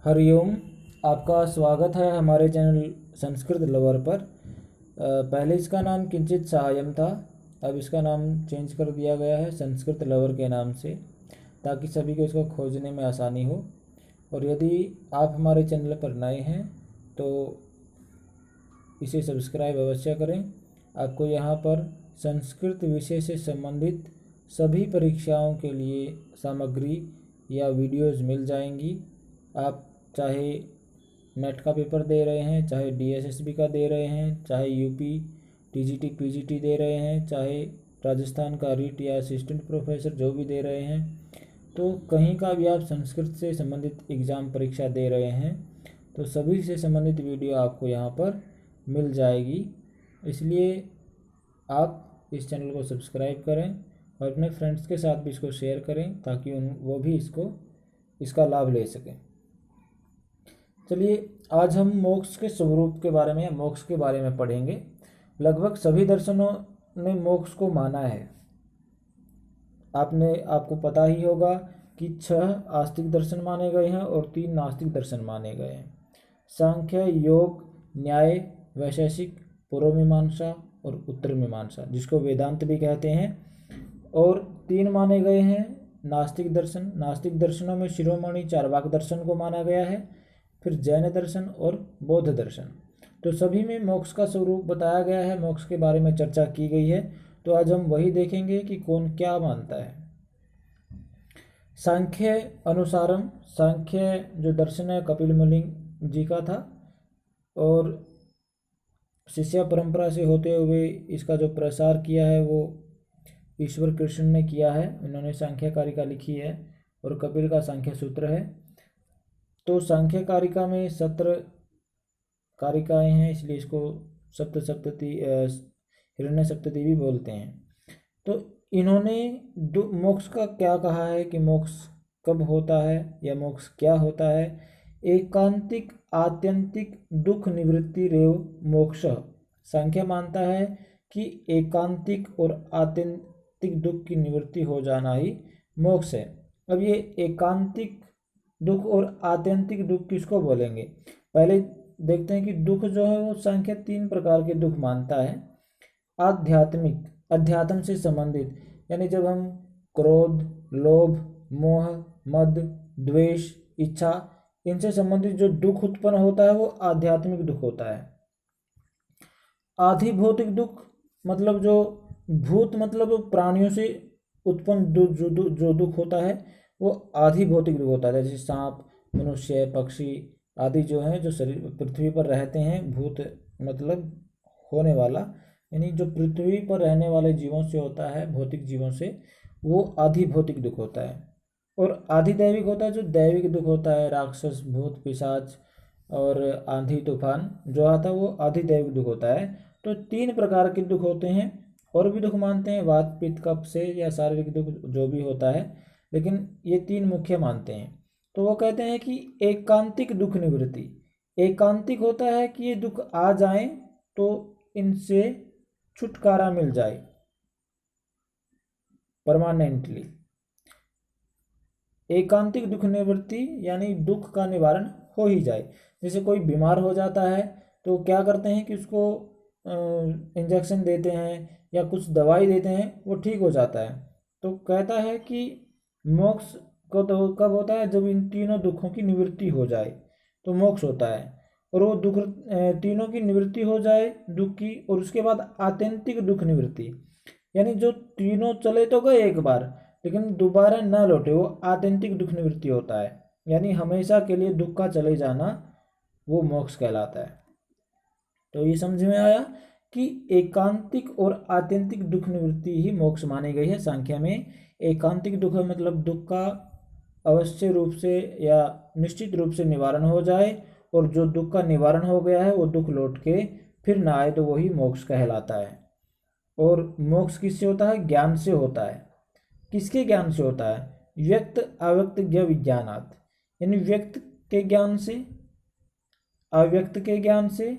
हरिओम। आपका स्वागत है हमारे चैनल संस्कृत लवर पर। पहले इसका नाम किंचित सहायम था, अब इसका नाम चेंज कर दिया गया है संस्कृत लवर के नाम से, ताकि सभी को इसको खोजने में आसानी हो। और यदि आप हमारे चैनल पर नए हैं तो इसे सब्सक्राइब अवश्य करें। आपको यहाँ पर संस्कृत विषय से संबंधित सभी परीक्षाओं के लिए सामग्री या वीडियोज़ मिल जाएंगी। आप चाहे नेट का पेपर दे रहे हैं, चाहे डीएसएसबी का दे रहे हैं, चाहे यूपी टीजीटी पीजीटी दे रहे हैं, चाहे राजस्थान का रीट या असिस्टेंट प्रोफेसर जो भी दे रहे हैं, तो कहीं का भी आप संस्कृत से संबंधित एग्ज़ाम परीक्षा दे रहे हैं तो सभी से संबंधित वीडियो आपको यहाँ पर मिल जाएगी। इसलिए आप इस चैनल को सब्सक्राइब करें और अपने फ्रेंड्स के साथ भी इसको शेयर करें, ताकि वो भी इसका लाभ ले सकें। चलिए, आज हम मोक्ष के स्वरूप के बारे में या मोक्ष के बारे में पढ़ेंगे। लगभग सभी दर्शनों ने मोक्ष को माना है। आपको पता ही होगा कि 6 आस्तिक दर्शन माने गए हैं और 3 नास्तिक दर्शन माने गए हैं। सांख्य, योग, न्याय, वैशेषिक, पूर्व मीमांसा और उत्तर मीमांसा, जिसको वेदांत भी कहते हैं। और 3 माने गए हैं नास्तिक दर्शन। नास्तिक दर्शनों में शिरोमणि चार्वाक दर्शन को माना गया है, फिर जैन दर्शन और बौद्ध दर्शन। तो सभी में मोक्ष का स्वरूप बताया गया है, मोक्ष के बारे में चर्चा की गई है। तो आज हम वही देखेंगे कि कौन क्या मानता है। सांख्य अनुसारम, सांख्य जो दर्शन है कपिल मुनि जी का था, और शिष्य परंपरा से होते हुए इसका जो प्रसार किया है वो ईश्वर कृष्ण ने किया है। उन्होंने सांख्य कारिका लिखी है और कपिल का सांख्य सूत्र है। तो सांख्य कारिका में 17 कारिकाएँ हैं, इसलिए इसको सप्तसप्तति हिरण्य सप्तति भी बोलते हैं। तो इन्होंने मोक्ष का क्या कहा है कि मोक्ष कब होता है या मोक्ष क्या होता है। एकांतिक आत्यंतिक दुख निवृत्ति रेव मोक्ष। सांख्य मानता है कि एकांतिक और आत्यंतिक दुख की निवृत्ति हो जाना ही मोक्ष है। अब ये एकांतिक दुख और आत्यंतिक दुख किसको बोलेंगे, पहले देखते हैं कि दुख जो है वो सांख्य 3 प्रकार के दुख मानता है। आध्यात्मिक, अध्यात्म से संबंधित, यानी जब हम क्रोध, लोभ, मोह, मद, द्वेष, इच्छा, इनसे संबंधित जो दुख उत्पन्न होता है वो आध्यात्मिक दुख होता है। आधिभौतिक दुख मतलब जो भूत मतलब प्राणियों से उत्पन्न जो दुख होता है वो आधिभौतिक दुख होता है। जैसे सांप, मनुष्य, पक्षी आदि जो हैं जो शरीर पृथ्वी पर रहते हैं, भूत मतलब होने वाला, यानी जो पृथ्वी पर रहने वाले जीवों से होता है, भौतिक जीवों से, वो आधिभौतिक दुख होता है। और आधिदैविक होता है जो दैविक दुख होता है, राक्षस, भूत, पिशाच और आंधी तूफान जो आता है वो आधिदैविक दुख होता है। तो 3 प्रकार के दुख होते हैं। और भी दुख मानते हैं, वात, पित्त, कफ से या शारीरिक दुख जो भी होता है, लेकिन ये 3 मुख्य मानते हैं। तो वो कहते हैं कि एकांतिक दुख निवृत्ति, एकांतिक होता है कि ये दुख आ जाएं तो इनसे छुटकारा मिल जाए परमानेंटली। एकांतिक दुख निवृत्ति यानी दुख का निवारण हो ही जाए। जैसे कोई बीमार हो जाता है तो क्या करते हैं कि उसको इंजेक्शन देते हैं या कुछ दवाई देते हैं, वो ठीक हो जाता है। तो कहता है कि मोक्ष को तो कब होता है, जब इन तीनों दुखों की निवृत्ति हो जाए तो मोक्ष होता है। और वो दुख तीनों की निवृत्ति हो जाए दुख की, और उसके बाद आत्यंतिक दुख निवृत्ति, यानी जो तीनों चले तो गए एक बार लेकिन दोबारा न लौटे, वो आत्यंतिक दुख निवृत्ति होता है। यानी हमेशा के लिए दुख का चले जाना, वो मोक्ष कहलाता है। तो ये समझ में आया कि एकांतिक और आत्यंतिक दुख निवृत्ति ही मोक्ष मानी गई है सांख्य में। एकांतिक दुख मतलब दुख का अवश्य रूप से या निश्चित रूप से निवारण हो जाए, और जो दुख का निवारण हो गया है वो दुख लौट के फिर ना आए, तो वही मोक्ष कहलाता है। और मोक्ष किससे होता है, ज्ञान से होता है। किसके ज्ञान से होता है, व्यक्त अव्यक्त ज्ञ विज्ञानात्, यानी व्यक्त के ज्ञान से, अव्यक्त के ज्ञान से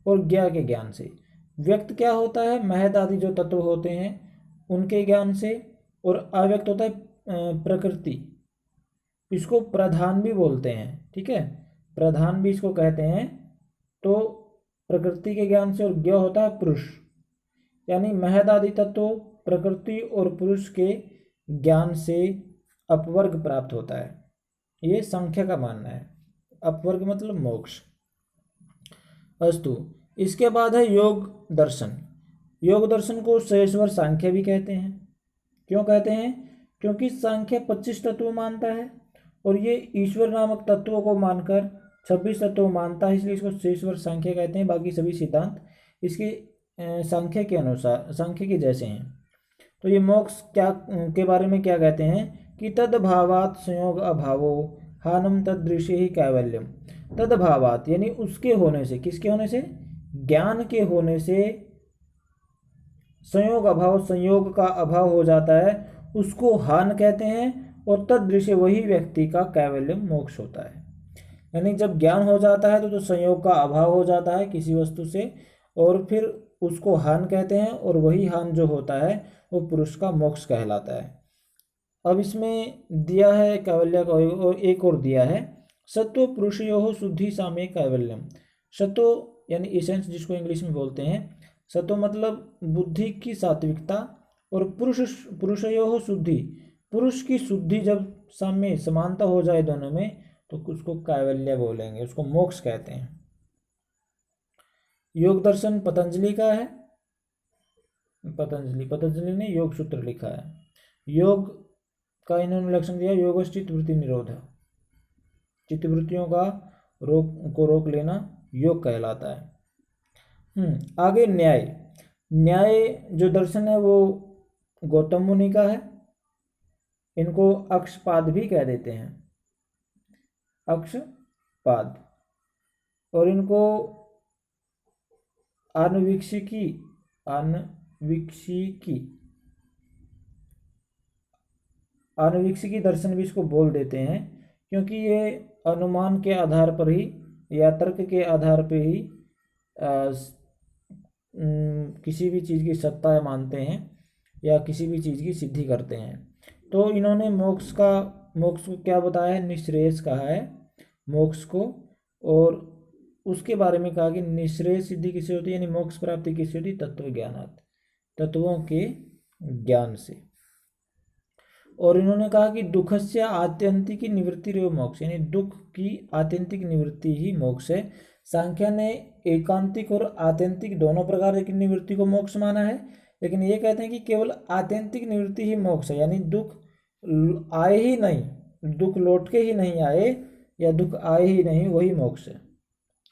और ज्ञ के ज्ञान से। व्यक्त क्या होता है, महत आदि जो तत्व होते हैं उनके ज्ञान से, और अव्यक्त होता है प्रकृति, इसको प्रधान भी बोलते हैं, ठीक है, प्रधान भी इसको कहते हैं। तो प्रकृति के ज्ञान से और ज्ञ होता है पुरुष, यानी महद आदि तत्व प्रकृति और पुरुष के ज्ञान से अपवर्ग प्राप्त होता है, ये सांख्य का मानना है। अपवर्ग मतलब मोक्ष। अस्तु, इसके बाद है योग दर्शन। योग दर्शन को सहेश्वर सांख्य भी कहते हैं। क्यों कहते हैं? क्योंकि सांख्य 25 तत्व मानता है और ये ईश्वर नामक तत्वों को मानकर 26 तत्व मानता है, इसलिए इसको सहेश्वर सांख्य कहते हैं। बाकी सभी सिद्धांत इसके सांख्य के अनुसार, सांख्य के जैसे हैं। तो ये मोक्ष क्या के बारे में क्या कहते हैं कि तद्भावात् संयोग अभावो हानम तदृशे ही कैवल्यम। तद्भावात् यानी उसके होने से, किसके होने से? ज्ञान के होने से संयोग अभाव, संयोग का अभाव हो जाता है, उसको हान कहते हैं। और तदृश्य वही व्यक्ति का कैवल्यम मोक्ष होता है। यानी जब ज्ञान हो जाता है तो संयोग का अभाव हो जाता है किसी वस्तु से, और फिर उसको हान कहते हैं, और वही हान जो होता है वो पुरुष का मोक्ष कहलाता है। अब इसमें दिया है कैवल्य का, और एक और दिया है सत्व पुरुषयोः शुद्धि साम्ये कैवल्यम। सत्व यानी इसेंस, जिसको इंग्लिश में बोलते हैं। सत्व मतलब बुद्धि की सात्विकता, और पुरुषयोः शुद्धि, पुरुष की शुद्धि जब साम्य समानता हो जाए दोनों में तो उसको कैवल्य बोलेंगे, उसको मोक्ष कहते हैं। योग दर्शन पतंजलि का है। पतंजलि ने योग सूत्र लिखा है। योग का इन्होंने लक्षण दिया, योगश्च चित्तवृत्ति निरोध, चित्तवृत्तियों का रोक लेना योग कहलाता है। आगे न्याय। न्याय जो दर्शन है वो गौतम मुनि का है। इनको अक्षपाद भी कह देते हैं, अक्षपाद। और इनको आन्वीक्षिकी दर्शन भी इसको बोल देते हैं, क्योंकि ये अनुमान के आधार पर ही या तर्क के आधार पर ही किसी भी चीज़ की सत्ता मानते हैं या किसी भी चीज़ की सिद्धि करते हैं। तो इन्होंने मोक्ष को क्या बताया है? निःश्रेयस कहा है मोक्ष को, और उसके बारे में कहा कि निःश्रेय सिद्धि किससे होती है, यानी मोक्ष प्राप्ति किससे होती? तत्व ज्ञानात्, तत्वों के ज्ञान से। और इन्होंने कहा कि दुखस्य आत्यंतिक निवृत्ति रेव मोक्ष, यानी दुख की आत्यंतिक निवृत्ति ही मोक्ष है। सांख्य ने एकांतिक और आत्यंतिक दोनों प्रकार की निवृत्ति को मोक्ष माना है, लेकिन ये कहते हैं कि केवल आत्यंतिक निवृत्ति ही मोक्ष है, यानी दुख आए ही नहीं, दुख लौट के ही नहीं आए, या दुख आए ही नहीं, वही मोक्ष है।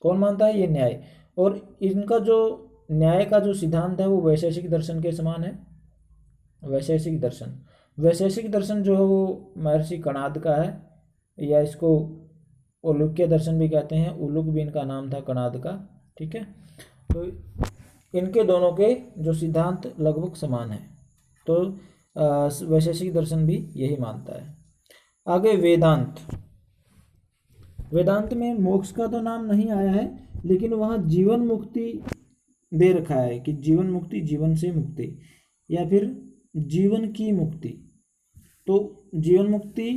कौन मानता है? ये न्याय। और इनका जो न्याय का जो सिद्धांत है वो वैशेषिक दर्शन के समान है। वैशेषिक दर्शन जो है वो महर्षि कणाद का है, या इसको उलूक्य दर्शन भी कहते हैं। उलूक भी इनका नाम था, कणाद का, ठीक है। तो इनके दोनों के जो सिद्धांत लगभग समान है। तो वैशेषिक दर्शन भी यही मानता है। आगे वेदांत में मोक्ष का तो नाम नहीं आया है, लेकिन वहाँ जीवन मुक्ति दे रखा है कि जीवन मुक्ति, जीवन से मुक्ति, या फिर जीवन की मुक्ति। तो जीवन मुक्ति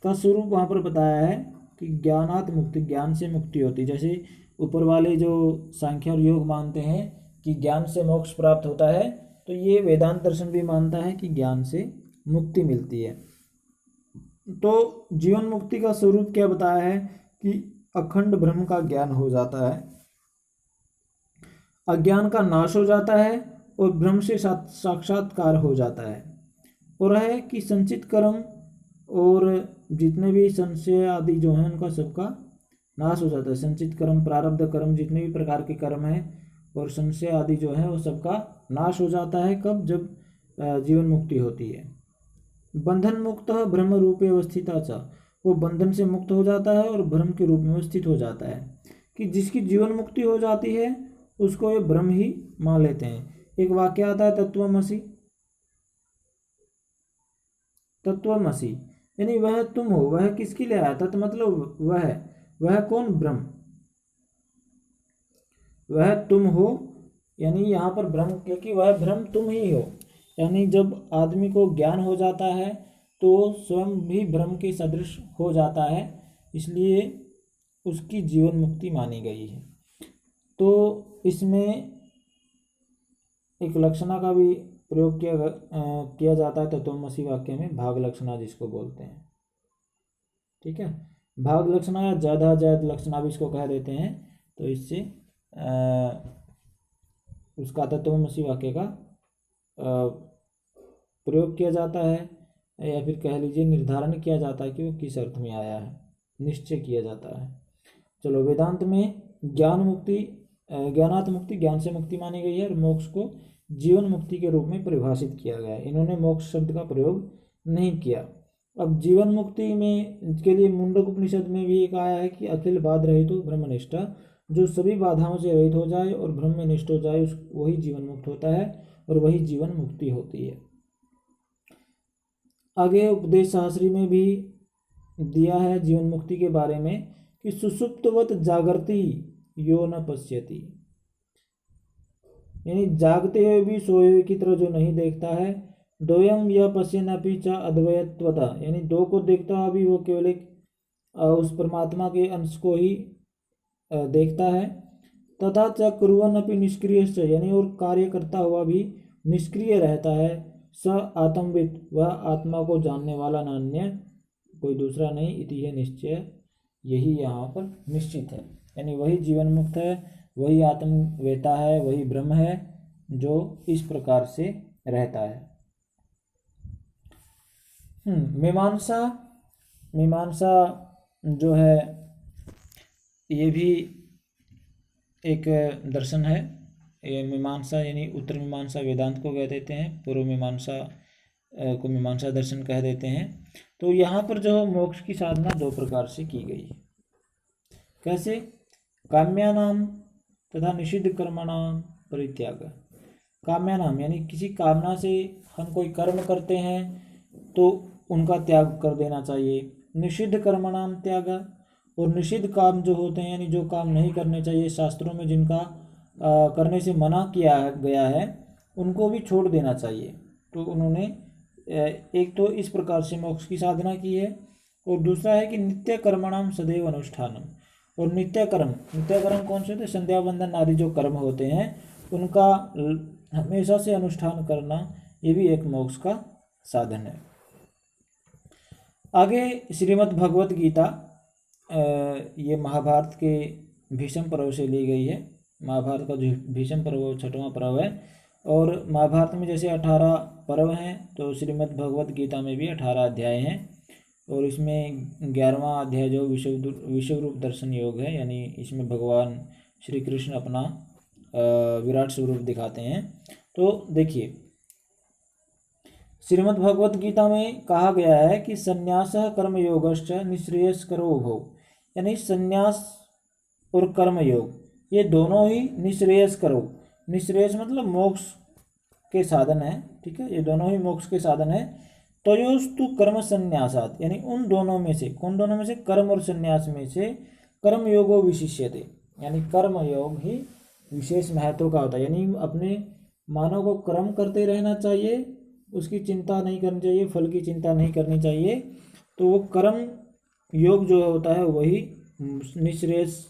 का स्वरूप वहाँ पर बताया है कि ज्ञानात् मुक्ति, ज्ञान से मुक्ति होती। जैसे ऊपर वाले जो सांख्य और योग मानते हैं कि ज्ञान से मोक्ष प्राप्त होता है, तो ये वेदांत दर्शन भी मानता है कि ज्ञान से मुक्ति मिलती है। तो जीवन मुक्ति का स्वरूप क्या बताया है कि अखंड ब्रह्म का ज्ञान हो जाता है, अज्ञान का नाश हो जाता है, और ब्रह्म से साक्षात्कार हो जाता है। और है कि संचित कर्म और जितने भी संशय आदि जो हैं उनका सबका नाश हो जाता है। संचित कर्म, प्रारब्ध कर्म, जितने भी प्रकार के कर्म हैं, और संशय आदि जो है वो सबका नाश हो जाता है। कब? जब जीवन मुक्ति होती है। बंधन मुक्त ब्रह्म रूपे अवस्थिता च, वो बंधन से मुक्त हो जाता है और ब्रह्म के रूप में स्थित हो जाता है। कि जिसकी जीवन मुक्ति हो जाती है उसको ये ब्रह्म ही मान लेते हैं। एक वाक्य आता है तत्वमसि, तत्वमसि यानी वह तुम हो। वह किसके लिए आया? तत् मतलब वह कौन? ब्रह्म। वह तुम हो, यानी यहाँ पर ब्रह्म, क्योंकि वह ब्रह्म तुम ही हो। यानी जब आदमी को ज्ञान हो जाता है तो स्वयं भी ब्रह्म के सदृश हो जाता है, इसलिए उसकी जीवन मुक्ति मानी गई है। तो इसमें एक लक्षणा का भी प्रयोग किया जाता है तत्त्वमसि वाक्य में, भाग लक्षणा जिसको बोलते हैं। ठीक है, भाग लक्षणा या ज़्यादा ज्यादा लक्षणा भी इसको कह देते हैं। तो इससे उसका तत्त्वमसि वाक्य का प्रयोग किया जाता है, या फिर कह लीजिए निर्धारण किया जाता है कि वो किस अर्थ में आया है, निश्चय किया जाता है। चलो, वेदांत में ज्ञान मुक्ति, ज्ञानात् मुक्ति, ज्ञान से मुक्ति मानी गई है, और मोक्ष को जीवन मुक्ति के रूप में परिभाषित किया गया है। इन्होंने मोक्ष शब्द का प्रयोग नहीं किया। अब जीवन मुक्ति में के लिए मुंडक उपनिषद में भी एक आया है कि अखिल बाध रहित हो ब्रह्मनिष्ठा, जो सभी बाधाओं से रहित हो जाए और ब्रह्म में निष्ठ हो जाए वही जीवन मुक्त होता है, और वही जीवन मुक्ति होती है। आगे उपदेश शास्त्री में भी दिया है जीवन मुक्ति के बारे में कि सुषुप्तवत जागृति यो न पश्यति, यानी जागते हुए भी सोए हुए की तरह जो नहीं देखता है। द्वयम या पश्यन्नपि च अद्वयत्वता, यानी दो को देखता हुआ भी वो केवल एक उस परमात्मा के अंश को ही देखता है। तथा च कुर्वन् अपि निष्क्रियश्च, यानी और कार्य करता हुआ भी निष्क्रिय रहता है। स आत्मवित्, वह आत्मा को जानने वाला नान्य कोई दूसरा नहीं, इति है निश्चय, यही यहाँ पर निश्चित है। यानी वही जीवन मुक्त है, वही आत्मवेता है, वही ब्रह्म है जो इस प्रकार से रहता है। मीमांसा जो है ये भी एक दर्शन है। ये मीमांसा यानी उत्तर मीमांसा वेदांत को कह देते हैं, पूर्व मीमांसा को मीमांसा दर्शन कह देते हैं। तो यहाँ पर जो मोक्ष की साधना दो प्रकार से की गई है। कैसे? काम्यानाम तथा निषिद्ध कर्मणाम परित्याग। काम्यानाम यानी किसी कामना से हम कोई कर्म करते हैं तो उनका त्याग कर देना चाहिए। निषिद्ध कर्मणाम त्याग, और निषिद्ध काम जो होते हैं यानी जो काम नहीं करने चाहिए, शास्त्रों में जिनका करने से मना किया गया है उनको भी छोड़ देना चाहिए। तो उन्होंने एक तो इस प्रकार से मोक्ष की साधना की है, और दूसरा है कि नित्य कर्मणाम सदैव अनुष्ठानम। और नित्य कर्म कौन से होते हैं? संध्या वंदन आदि जो कर्म होते हैं उनका हमेशा से अनुष्ठान करना, ये भी एक मोक्ष का साधन है। आगे श्रीमद् भगवत गीता, ये महाभारत के भीष्म पर्व से ली गई है। महाभारत का जो भीष्म पर्व 6वां पर्व है, और महाभारत में जैसे 18 पर्व हैं तो श्रीमद् भगवत गीता में भी 18 अध्याय हैं। और इसमें 11वां अध्याय जो विश्वरूप दर्शन योग है, यानी इसमें भगवान श्री कृष्ण अपना विराट स्वरूप दिखाते हैं। तो देखिए, श्रीमद् भगवत गीता में कहा गया है कि संन्यासः कर्मयोगश्च निःश्रेयस्करो उभौ, यानी संन्यास और कर्मयोग ये दोनों ही निःश्रेयस्करो, निःश्रेयस मतलब मोक्ष के साधन है। ठीक है, ये दोनों ही मोक्ष के साधन है। तयोस्तु कर्म संन्यासात्, यानी उन दोनों में से, कौन दोनों में से? कर्म और संन्यास में से कर्मयोगो विशिष्यते, यानी कर्मयोग ही विशेष महत्व का होता है। यानी अपने मानव को कर्म करते रहना चाहिए, उसकी चिंता नहीं करनी चाहिए, फल की चिंता नहीं करनी चाहिए। तो वो कर्म योग जो होता है वही निःश्रेयस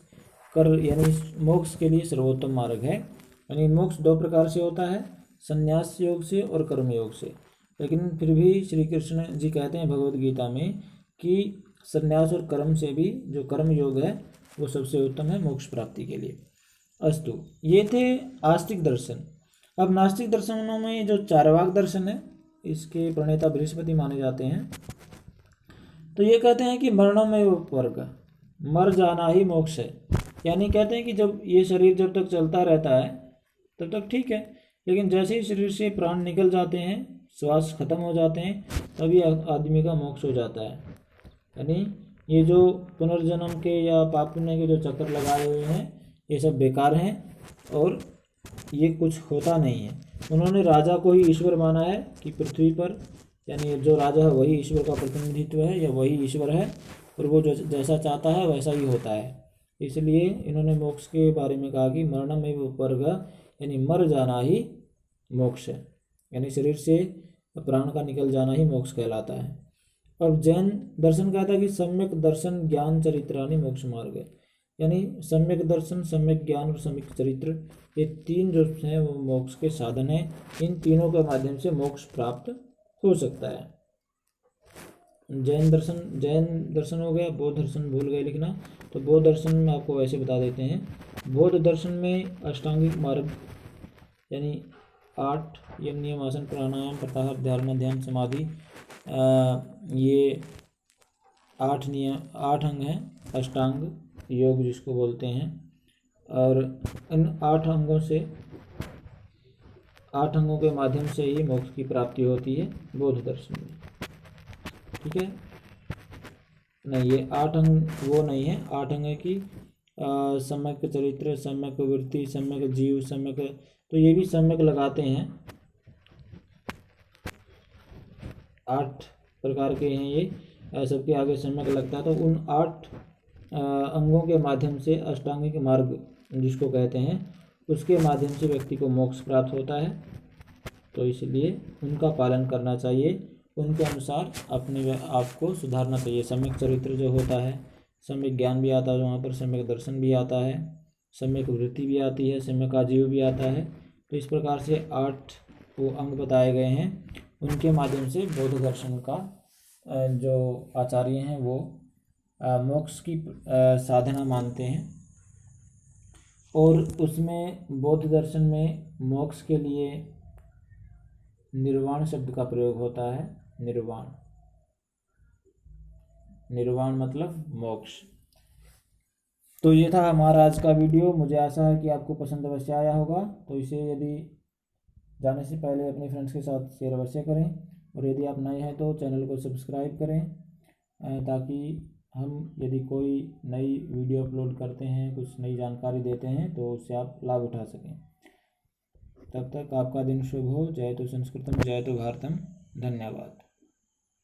कर, यानी मोक्ष के लिए सर्वोत्तम मार्ग है। यानी मोक्ष दो प्रकार से होता है, संन्यास योग से और कर्म योग से। लेकिन फिर भी श्री कृष्ण जी कहते हैं भगवद गीता में कि संन्यास और कर्म से भी जो कर्म योग है वो सबसे उत्तम है मोक्ष प्राप्ति के लिए। अस्तु, ये थे आस्तिक दर्शन। अब नास्तिक दर्शनों में जो चार्वाक दर्शन है, इसके प्रणेता बृहस्पति माने जाते हैं। तो ये कहते हैं कि मरणों वर्ग, मर जाना ही मोक्ष है। यानी कहते हैं कि जब ये शरीर जब तक चलता रहता है तब तक ठीक है, लेकिन जैसे ही शरीर से प्राण निकल जाते हैं, श्वास खत्म हो जाते हैं, तभी आदमी का मोक्ष हो जाता है। यानी ये जो पुनर्जन्म के या पाप पुण्य के जो चक्कर लगाए हुए हैं ये सब बेकार हैं और ये कुछ होता नहीं है। उन्होंने राजा को ही ईश्वर माना है कि पृथ्वी पर, यानी जो राजा है वही ईश्वर का प्रतिनिधित्व है या वही ईश्वर है, और वो जो जैसा चाहता है वैसा ही होता है। इसलिए इन्होंने मोक्ष के बारे में कहा कि मरणमेव वर्ग, यानी मर जाना ही मोक्ष है, यानी शरीर से प्राण का निकल जाना ही मोक्ष कहलाता है। अब जैन दर्शन कहता है कि सम्यक दर्शन ज्ञान चरित्रानि मोक्ष मार्ग है, यानी सम्यक दर्शन, सम्यक ज्ञान और सम्यक चरित्र, ये तीन जो हैं वो मोक्ष के साधन हैं। इन तीनों के माध्यम से मोक्ष प्राप्त हो सकता है। जैन दर्शन हो गया। बौद्ध दर्शन भूल गए लिखना, तो बौद्ध दर्शन में आपको वैसे बता देते हैं। बौद्ध दर्शन में अष्टांगिक मार्ग यानी 8 यम नियम आसन प्राणायाम प्रत्याहार ध्यान ध्यान समाधि, ये 8 अंग हैं, अष्टांग योग जिसको बोलते हैं। और इन 8 अंगों के माध्यम से ही मोक्ष की प्राप्ति होती है बौद्ध दर्शन में। ठीक है, नहीं ये 8 अंग वो नहीं है। 8 अंग की सम्यक चरित्र, सम्यक वृत्ति, सम्यक जीव, सम्यक, तो ये भी सम्यक लगाते हैं। 8 प्रकार के हैं ये, सबके आगे सम्यक लगता है। तो उन 8 अंगों के माध्यम से अष्टांगिक मार्ग जिसको कहते हैं, उसके माध्यम से व्यक्ति को मोक्ष प्राप्त होता है। तो इसलिए उनका पालन करना चाहिए, उनके अनुसार अपने आप को सुधारना चाहिए। सम्यक चरित्र जो होता है, सम्यक ज्ञान भी आता है वहाँ पर, सम्यक दर्शन भी आता है, सम्यक वृत्ति भी आती है, सम्यक आजीव भी आता है। तो इस प्रकार से 8 वो अंग बताए गए हैं, उनके माध्यम से बौद्ध दर्शन का जो आचार्य हैं वो मोक्ष की साधना मानते हैं। और उसमें बौद्ध दर्शन में मोक्ष के लिए निर्वाण शब्द का प्रयोग होता है। निर्वाण मतलब मोक्ष। तो ये था हमारा आज का वीडियो। मुझे आशा है कि आपको पसंद अवश्य आया होगा। तो इसे यदि जाने से पहले अपने फ्रेंड्स के साथ शेयर अवश्य करें, और यदि आप नए हैं तो चैनल को सब्सक्राइब करें, ताकि हम यदि कोई नई वीडियो अपलोड करते हैं, कुछ नई जानकारी देते हैं, तो उससे आप लाभ उठा सकें। तब तक आपका दिन शुभ हो। जय तो संस्कृतम, जय तो भारतम। धन्यवाद।